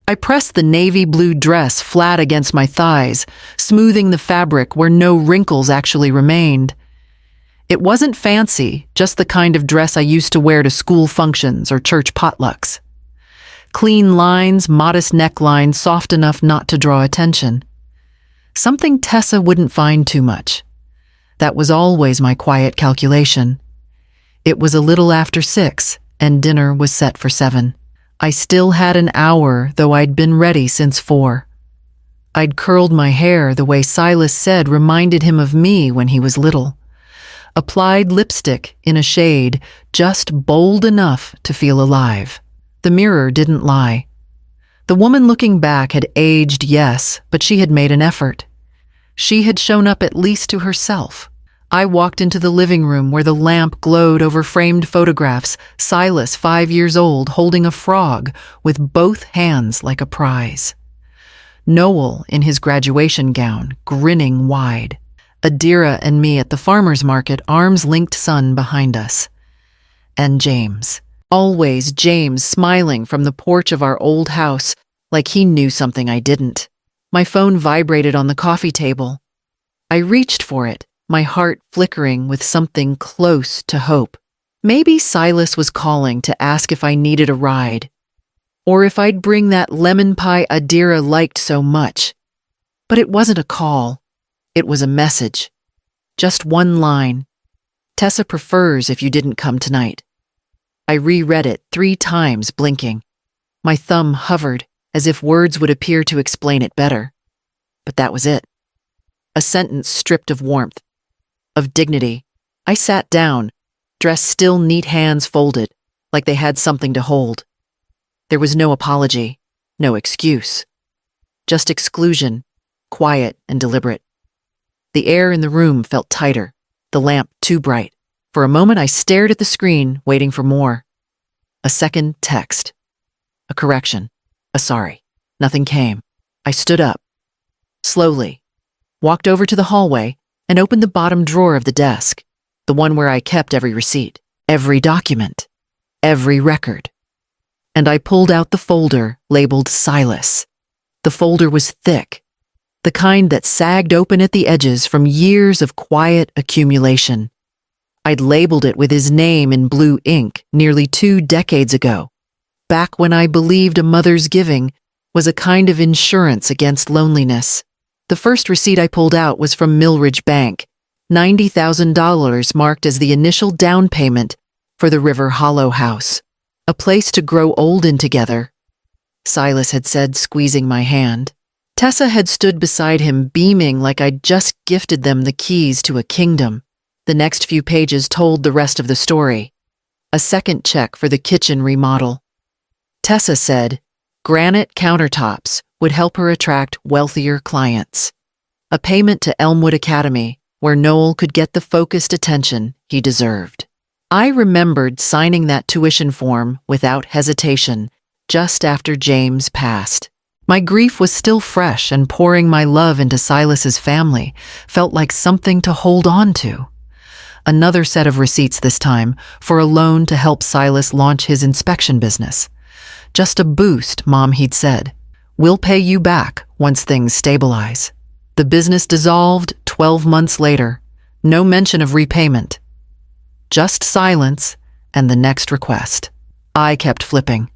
I pressed the navy blue dress flat against my thighs, smoothing the fabric where no wrinkles actually remained. It wasn't fancy, just the kind of dress I used to wear to school functions or church potlucks. Clean lines, modest neckline, soft enough not to draw attention. Something Tessa wouldn't find too much. That was always my quiet calculation. It was a little after 6, and dinner was set for 7. I still had an hour, though I'd been ready since 4. I'd curled my hair the way Silas said reminded him of me when he was little. Applied lipstick in a shade just bold enough to feel alive. The mirror didn't lie. The woman looking back had aged, yes, but she had made an effort. She had shown up at least to herself. I walked into the living room where the lamp glowed over framed photographs, Silas, 5 years old, holding a frog with both hands like a prize. Noel in his graduation gown, grinning wide. Adira and me at the farmer's market, arms-linked son behind us. And James. Always James, smiling from the porch of our old house, like he knew something I didn't. My phone vibrated on the coffee table. I reached for it, my heart flickering with something close to hope. Maybe Silas was calling to ask if I needed a ride, or if I'd bring that lemon pie Adira liked so much. But it wasn't a call. It was a message. Just one line. Tessa prefers if you didn't come tonight. I reread it 3 times, blinking. My thumb hovered, as if words would appear to explain it better. But that was it. A sentence stripped of warmth, of dignity. I sat down, dress still neat, hands folded, like they had something to hold. There was no apology, no excuse. Just exclusion, quiet and deliberate. The air in the room felt tighter, the lamp too bright. For a moment I stared at the screen, waiting for more. A second text. A correction. A sorry. Nothing came. I stood up. Slowly. Walked over to the hallway and opened the bottom drawer of the desk, the one where I kept every receipt, every document, every record. And I pulled out the folder labeled Silas. The folder was thick, the kind that sagged open at the edges from years of quiet accumulation. I'd labeled it with his name in blue ink nearly 2 decades ago, back when I believed a mother's giving was a kind of insurance against loneliness. The first receipt I pulled out was from Millridge Bank, $90,000 marked as the initial down payment for the River Hollow house, a place to grow old in together, Silas had said, squeezing my hand. Tessa had stood beside him, beaming like I'd just gifted them the keys to a kingdom. The next few pages told the rest of the story. A second check for the kitchen remodel. Tessa said granite countertops would help her attract wealthier clients. A payment to Elmwood Academy, where Noel could get the focused attention he deserved. I remembered signing that tuition form without hesitation just after James passed. My grief was still fresh, and pouring my love into Silas's family felt like something to hold on to. Another set of receipts this time for a loan to help Silas launch his inspection business. Just a boost, Mom, he'd said. We'll pay you back once things stabilize. The business dissolved 12 months later. No mention of repayment. Just silence and the next request. I kept flipping.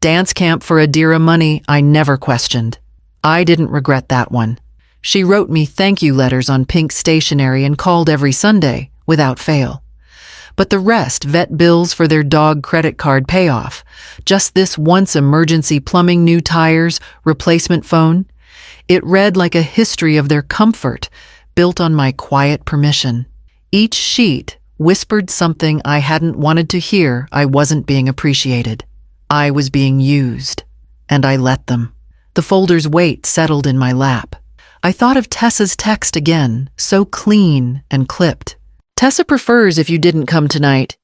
Dance camp for Adira money I never questioned. I didn't regret that one. She wrote me thank you letters on pink stationery and called every Sunday, without fail. But the rest, vet bills for their dog credit card payoff, just this once emergency plumbing, new tires, replacement phone, it read like a history of their comfort, built on my quiet permission. Each sheet whispered something I hadn't wanted to hear. I wasn't being appreciated. I was being used, and I let them. The folder's weight settled in my lap. I thought of Tessa's text again, so clean and clipped. Tessa prefers if you didn't come tonight.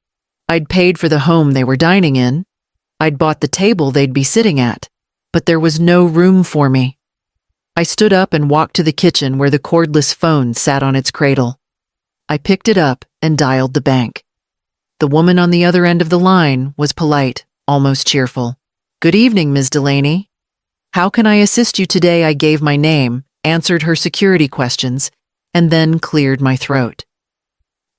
I'd paid for the home they were dining in. I'd bought the table they'd be sitting at, but there was no room for me. I stood up and walked to the kitchen where the cordless phone sat on its cradle. I picked it up and dialed the bank. The woman on the other end of the line was polite, almost cheerful. "Good evening, Ms. Delaney." "How can I assist you today?" I gave my name, answered her security questions, and then cleared my throat.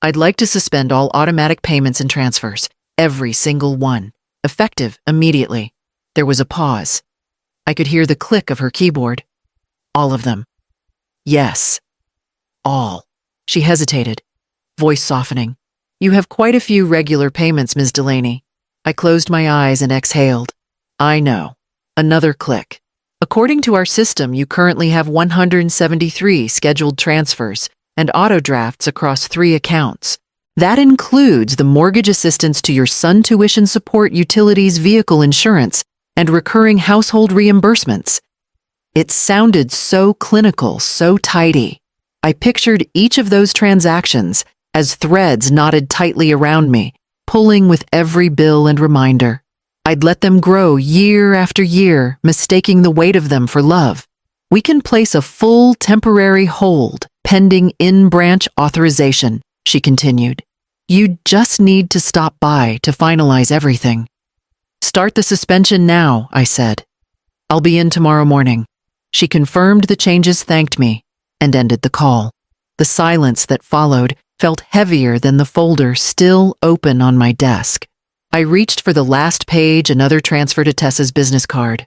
"I'd like to suspend all automatic payments and transfers, every single one, effective immediately." There was a pause. I could hear the click of her keyboard. "All of them." "Yes, all." She hesitated, voice softening. "You have quite a few regular payments, Ms. Delaney." I closed my eyes and exhaled. "I know." Another click. "According to our system, you currently have 173 scheduled transfers and auto drafts across 3 accounts. That includes the mortgage assistance to your son tuition support, utilities, vehicle insurance, and recurring household reimbursements." It sounded so clinical, so tidy. I pictured each of those transactions as threads knotted tightly around me, pulling with every bill and reminder. I'd let them grow year after year, mistaking the weight of them for love. "We can place a full temporary hold, pending in-branch authorization," she continued. "You just need to stop by to finalize everything." "Start the suspension now," I said. "I'll be in tomorrow morning." She confirmed the changes, thanked me, and ended the call. The silence that followed felt heavier than the folder still open on my desk. I reached for the last page, another transfer to Tessa's business card.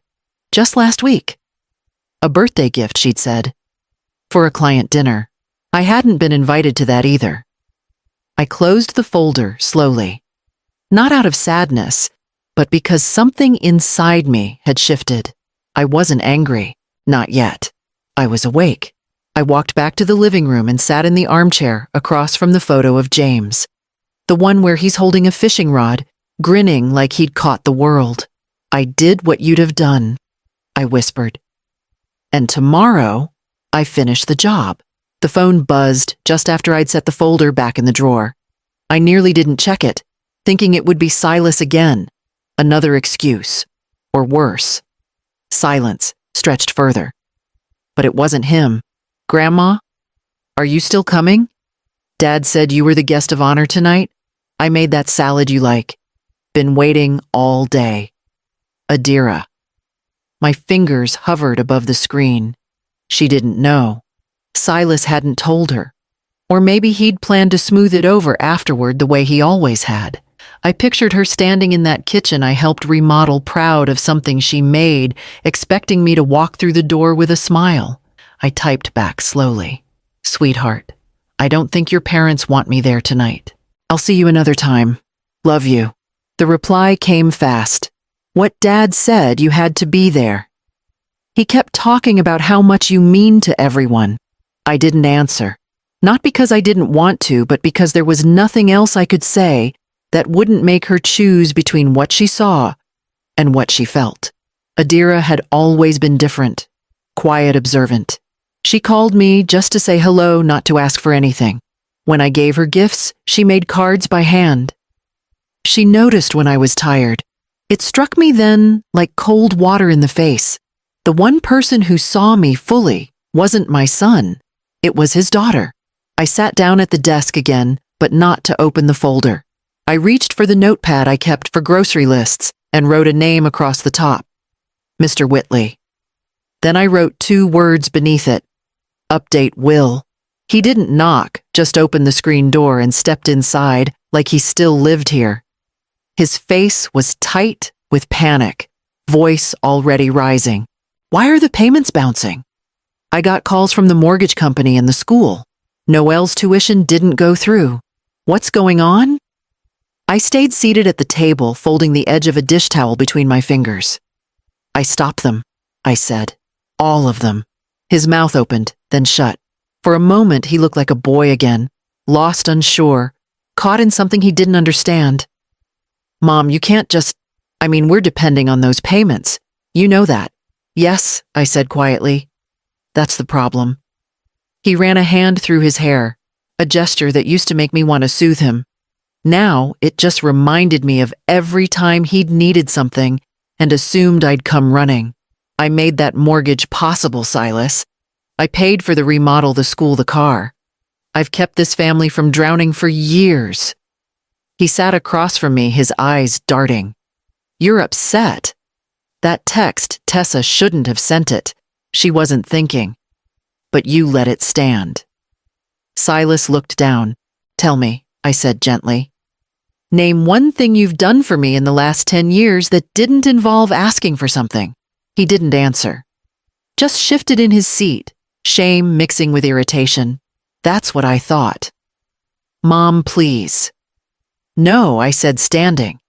Just last week. A birthday gift, she'd said. For a client dinner. I hadn't been invited to that either. I closed the folder slowly. Not out of sadness, but because something inside me had shifted. I wasn't angry. Not yet. I was awake. I walked back to the living room and sat in the armchair across from the photo of James. The one where he's holding a fishing rod, grinning like he'd caught the world. "I did what you'd have done," I whispered. "And tomorrow, I finish the job." The phone buzzed just after I'd set the folder back in the drawer. I nearly didn't check it, thinking it would be Silas again. Another excuse. Or worse. Silence stretched further. But it wasn't him. "Grandma? Are you still coming? Dad said you were the guest of honor tonight. I made that salad you like. Been waiting all day. Adira." My fingers hovered above the screen. She didn't know. Silas hadn't told her. Or maybe he'd planned to smooth it over afterward the way he always had. I pictured her standing in that kitchen I helped remodel, proud of something she made, expecting me to walk through the door with a smile. I typed back slowly. "Sweetheart, I don't think your parents want me there tonight. I'll see you another time. Love you." The reply came fast. "What Dad said, you had to be there. He kept talking about how much you mean to everyone." I didn't answer. Not because I didn't want to, but because there was nothing else I could say that wouldn't make her choose between what she saw and what she felt. Adira had always been different, quiet, observant. She called me just to say hello, not to ask for anything. When I gave her gifts, she made cards by hand. She noticed when I was tired. It struck me then like cold water in the face. The one person who saw me fully wasn't my son. It was his daughter. I sat down at the desk again, but not to open the folder. I reached for the notepad I kept for grocery lists and wrote a name across the top. Mr. Whitley. Then I wrote 2 words beneath it. Update Will. He didn't knock, just opened the screen door and stepped inside like he still lived here. His face was tight with panic, voice already rising. "Why are the payments bouncing?" "I got calls from the mortgage company and the school. Noelle's tuition didn't go through. What's going on?" I stayed seated at the table, folding the edge of a dish towel between my fingers. "I stopped them," I said. "All of them." His mouth opened, then shut. For a moment, he looked like a boy again, lost, unsure, caught in something he didn't understand. "Mom, you can't just... we're depending on those payments. You know that." "Yes," I said quietly. "That's the problem." He ran a hand through his hair, a gesture that used to make me want to soothe him. Now, it just reminded me of every time he'd needed something and assumed I'd come running. "I made that mortgage possible, Silas. I paid for the remodel, the school, the car. I've kept this family from drowning for years." He sat across from me, his eyes darting. "You're upset." That text, Tessa shouldn't have sent it. She wasn't thinking. But you let it stand. Silas looked down. Tell me, I said gently. Name one thing you've done for me in the last 10 years that didn't involve asking for something. He didn't answer. Just shifted in his seat, shame mixing with irritation. That's what I thought. Mom, please. No, I said, standing.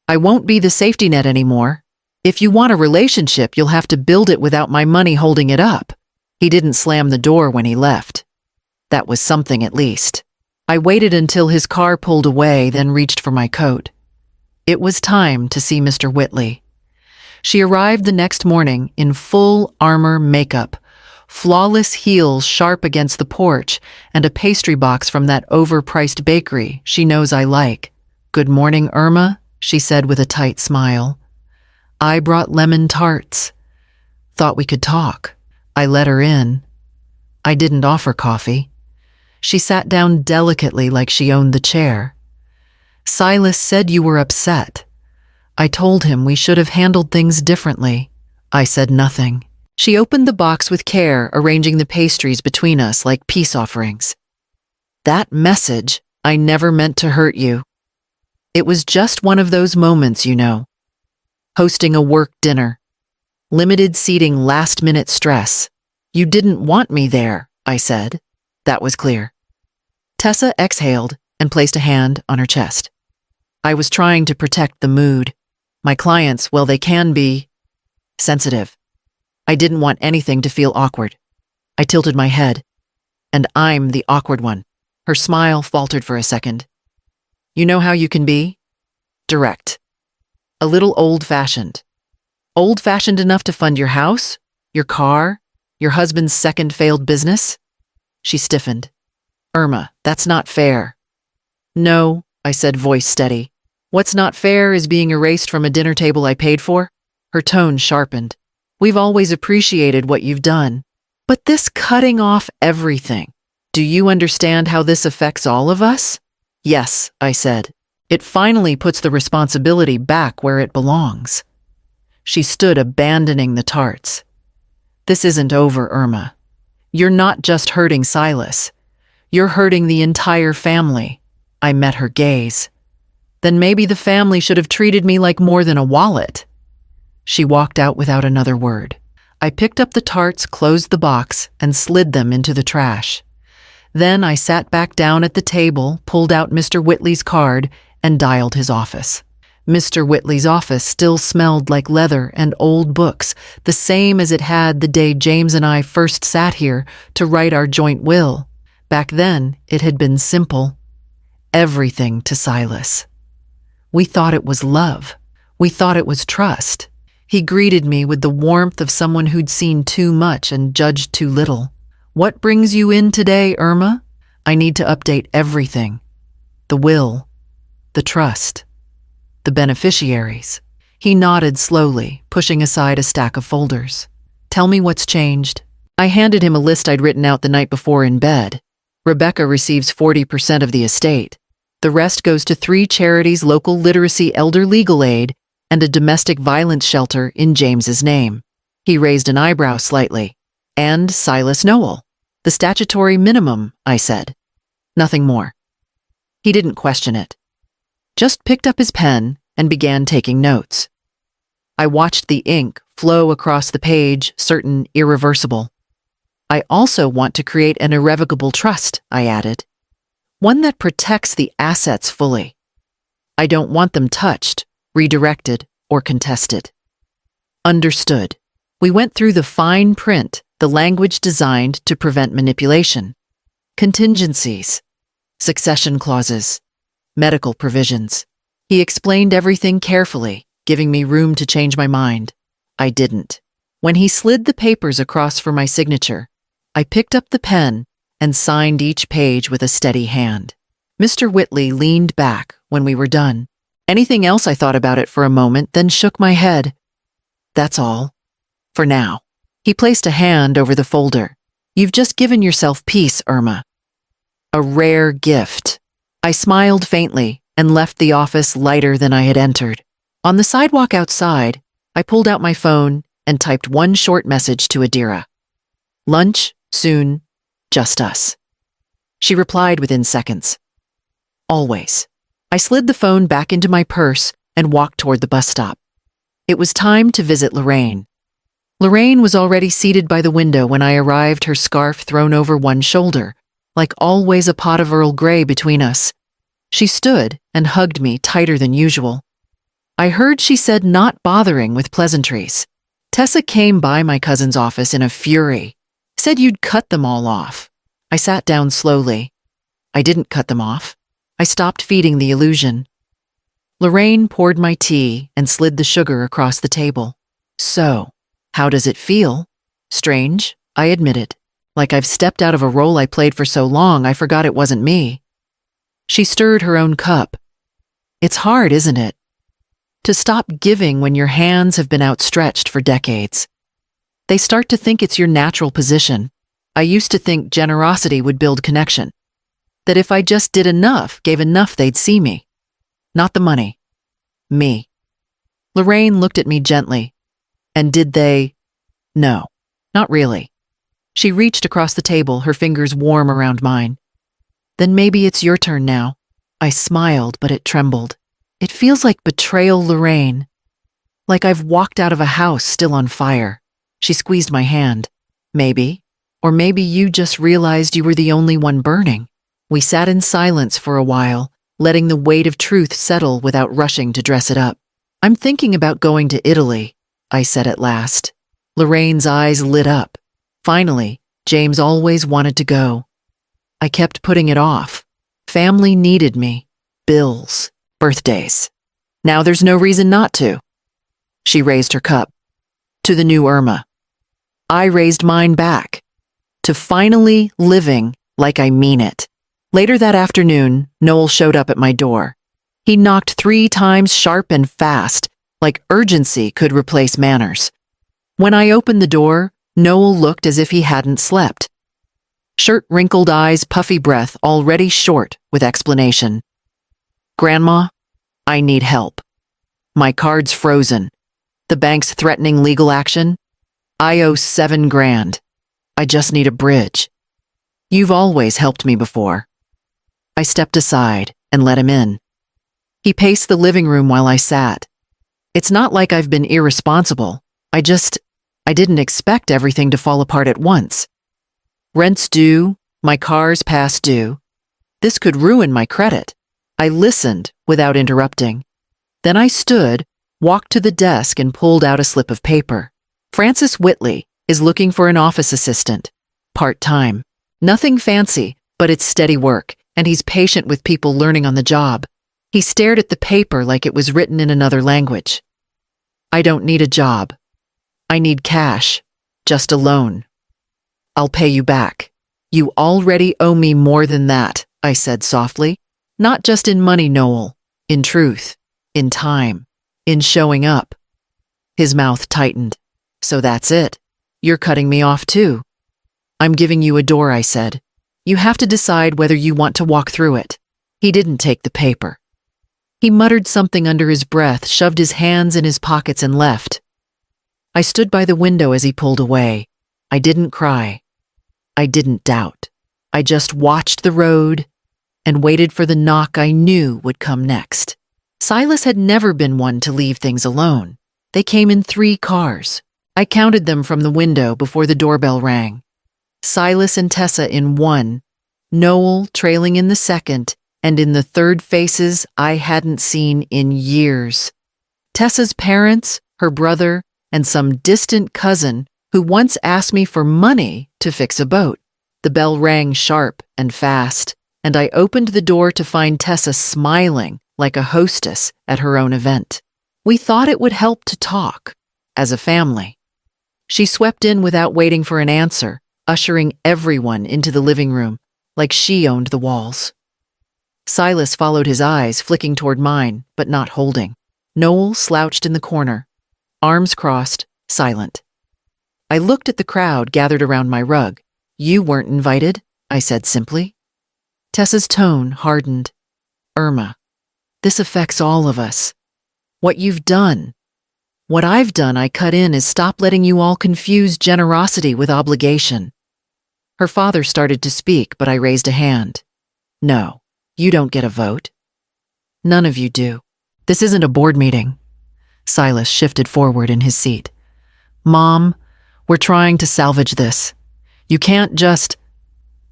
I won't be the safety net anymore. If you want a relationship, you'll have to build it without my money holding it up. He didn't slam the door when he left. That was something, at least. I waited until his car pulled away, then reached for my coat. It was time to see Mr. Whitley. She arrived the next morning in full armor makeup, flawless heels sharp against the porch, and a pastry box from that overpriced bakery she knows I like. Good morning, Irma, she said with a tight smile. I brought lemon tarts. Thought we could talk. I let her in. I didn't offer coffee. She sat down delicately like she owned the chair. Silas said you were upset. I told him we should have handled things differently. I said nothing. She opened the box with care, arranging the pastries between us like peace offerings. That message, I never meant to hurt you. It was just one of those moments, you know. Hosting a work dinner. Limited seating, last-minute stress. You didn't want me there, I said. That was clear. Tessa exhaled and placed a hand on her chest. I was trying to protect the mood. My clients, well, they can be sensitive. I didn't want anything to feel awkward. I tilted my head. And I'm the awkward one. Her smile faltered for a second. You know how you can be? Direct. A little old-fashioned. Old-fashioned enough to fund your house, your car, your husband's second failed business? She stiffened. Irma, that's not fair. No, I said, voice steady. What's not fair is being erased from a dinner table I paid for. Her tone sharpened. We've always appreciated what you've done. But this cutting off everything. Do you understand how this affects all of us? Yes, I said. It finally puts the responsibility back where it belongs. She stood, abandoning the tarts. This isn't over, Irma. You're not just hurting Silas. You're hurting the entire family. I met her gaze. Then maybe the family should have treated me like more than a wallet. She walked out without another word. I picked up the tarts, closed the box, and slid them into the trash. Then I sat back down at the table, pulled out Mr. Whitley's card, and dialed his office. Mr. Whitley's office still smelled like leather and old books, the same as it had the day James and I first sat here to write our joint will. Back then, it had been simple. Everything to Silas. We thought it was love. We thought it was trust. He greeted me with the warmth of someone who'd seen too much and judged too little. What brings you in today, Irma? I need to update everything. The will. The trust. The beneficiaries. He nodded slowly, pushing aside a stack of folders. Tell me what's changed. I handed him a list I'd written out the night before in bed. Rebecca receives 40% of the estate. The rest goes to 3 charities, local literacy, elder legal aid, and a domestic violence shelter in James's name. He raised an eyebrow slightly. And Silas Noel. The statutory minimum, I said. Nothing more. He didn't question it. Just picked up his pen and began taking notes. I watched the ink flow across the page, certain irreversible. I also want to create an irrevocable trust, I added. One that protects the assets fully. I don't want them touched, redirected, or contested. Understood. We went through the fine print, the language designed to prevent manipulation. Contingencies. Succession clauses. Medical provisions. He explained everything carefully, giving me room to change my mind. I didn't. When he slid the papers across for my signature, I picked up the pen and signed each page with a steady hand. Mr. Whitley leaned back when we were done. Anything else? I thought about it for a moment, then shook my head. That's all. For now. He placed a hand over the folder. You've just given yourself peace, Irma. A rare gift. I smiled faintly and left the office lighter than I had entered. On the sidewalk outside, I pulled out my phone and typed one short message to Adira. Lunch, soon, just us. She replied within seconds. Always. I slid the phone back into my purse and walked toward the bus stop. It was time to visit Lorraine. Lorraine was already seated by the window when I arrived, her scarf thrown over one shoulder, like always a pot of Earl Grey between us. She stood and hugged me tighter than usual. I heard she said not bothering with pleasantries. Tessa came by my cousin's office in a fury. Said you'd cut them all off. I sat down slowly. I didn't cut them off. I stopped feeding the illusion. Lorraine poured my tea and slid the sugar across the table. So, how does it feel? Strange, I admitted. Like I've stepped out of a role I played for so long I forgot it wasn't me. She stirred her own cup. It's hard, isn't it? To stop giving when your hands have been outstretched for decades. They start to think it's your natural position. I used to think generosity would build connection. That if I just did enough, gave enough, they'd see me. Not the money. Me. Lorraine looked at me gently. And did they? No, not really. She reached across the table, her fingers warm around mine. Then maybe it's your turn now. I smiled, but it trembled. It feels like betrayal, Lorraine. Like I've walked out of a house still on fire. She squeezed my hand. Maybe. Or maybe you just realized you were the only one burning. We sat in silence for a while, letting the weight of truth settle without rushing to dress it up. I'm thinking about going to Italy, I said at last. Lorraine's eyes lit up. Finally, James always wanted to go. I kept putting it off. Family needed me. Bills. Birthdays. Now there's no reason not to. She raised her cup. To the new Irma. I raised mine back. To finally living like I mean it. Later that afternoon, Noel showed up at my door. He knocked 3 times sharp and fast, like urgency could replace manners. When I opened the door, Noel looked as if he hadn't slept. Shirt-wrinkled eyes, puffy breath, already short with explanation. Grandma, I need help. My card's frozen. The bank's threatening legal action. I owe $7 grand. I just need a bridge. You've always helped me before. I stepped aside and let him in. He paced the living room while I sat. It's not like I've been irresponsible. I didn't expect everything to fall apart at once. Rent's due, my car's past due. This could ruin my credit. I listened without interrupting. Then I stood, walked to the desk and pulled out a slip of paper. Francis Whitley is looking for an office assistant. Part-time. Nothing fancy, but it's steady work, and he's patient with people learning on the job. He stared at the paper like it was written in another language. I don't need a job. I need cash. Just a loan. I'll pay you back. You already owe me more than that, I said softly. Not just in money, Noel. In truth. In time. In showing up. His mouth tightened. So that's it. You're cutting me off too. I'm giving you a door, I said. You have to decide whether you want to walk through it. He didn't take the paper. He muttered something under his breath, shoved his hands in his pockets and left. I stood by the window as he pulled away. I didn't cry. I didn't doubt. I just watched the road and waited for the knock I knew would come next. Silas had never been one to leave things alone. They came in 3 cars. I counted them from the window before the doorbell rang. Silas and Tessa in 1, Noel trailing in the 2nd, and in the 3rd faces I hadn't seen in years. Tessa's parents, her brother, and some distant cousin who once asked me for money to fix a boat. The bell rang sharp and fast, and I opened the door to find Tessa smiling like a hostess at her own event. We thought it would help to talk, as a family. She swept in without waiting for an answer, ushering everyone into the living room, like she owned the walls. Silas followed his eyes, flicking toward mine, but not holding. Noel slouched in the corner, arms crossed, silent. I looked at the crowd gathered around my rug. You weren't invited, I said simply. Tessa's tone hardened. Irma, this affects all of us. What you've done. What I've done, I cut in, is stop letting you all confuse generosity with obligation. Her father started to speak, but I raised a hand. No, you don't get a vote. None of you do. This isn't a board meeting. Silas shifted forward in his seat. Mom, we're trying to salvage this. You can't just...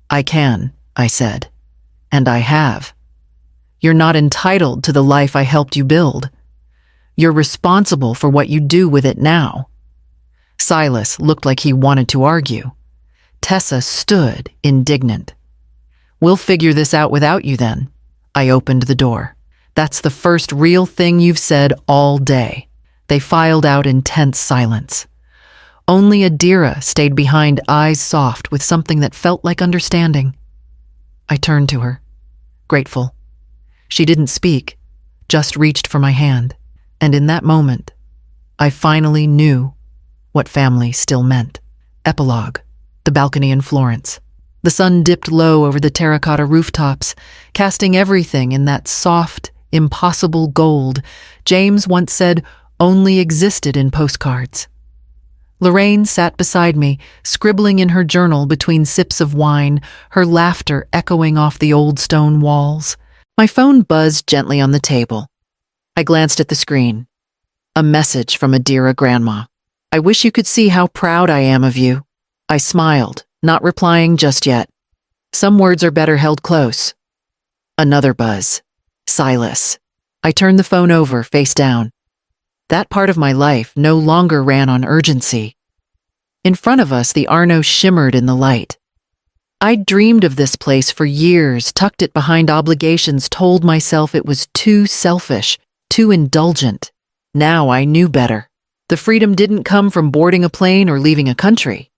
I can, I said. And I have. You're not entitled to the life I helped you build. You're responsible for what you do with it now. Silas looked like he wanted to argue. Tessa stood indignant. We'll figure this out without you then. I opened the door. That's the first real thing you've said all day. They filed out in tense silence. Only Adira stayed behind, eyes soft with something that felt like understanding. I turned to her, grateful. She didn't speak, just reached for my hand. And in that moment, I finally knew what family still meant. Epilogue. The balcony in Florence. The sun dipped low over the terracotta rooftops, casting everything in that soft, impossible gold James once said only existed in postcards. Lorraine sat beside me, scribbling in her journal between sips of wine, her laughter echoing off the old stone walls. My phone buzzed gently on the table. I glanced at the screen. A message from Adira Grandma. I wish you could see how proud I am of you. I smiled, not replying just yet. Some words are better held close. Another buzz. Silas. I turned the phone over, face down. That part of my life no longer ran on urgency. In front of us, the Arno shimmered in the light. I'd dreamed of this place for years, tucked it behind obligations, told myself it was too selfish, too indulgent. Now I knew better. The freedom didn't come from boarding a plane or leaving a country.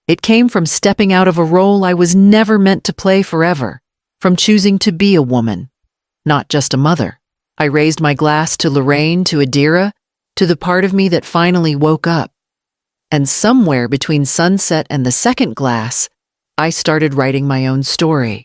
It came from stepping out of a role I was never meant to play forever, from choosing to be a woman, not just a mother. I raised my glass to Lorraine, to Adira, to the part of me that finally woke up. And somewhere between sunset and the second glass, I started writing my own story.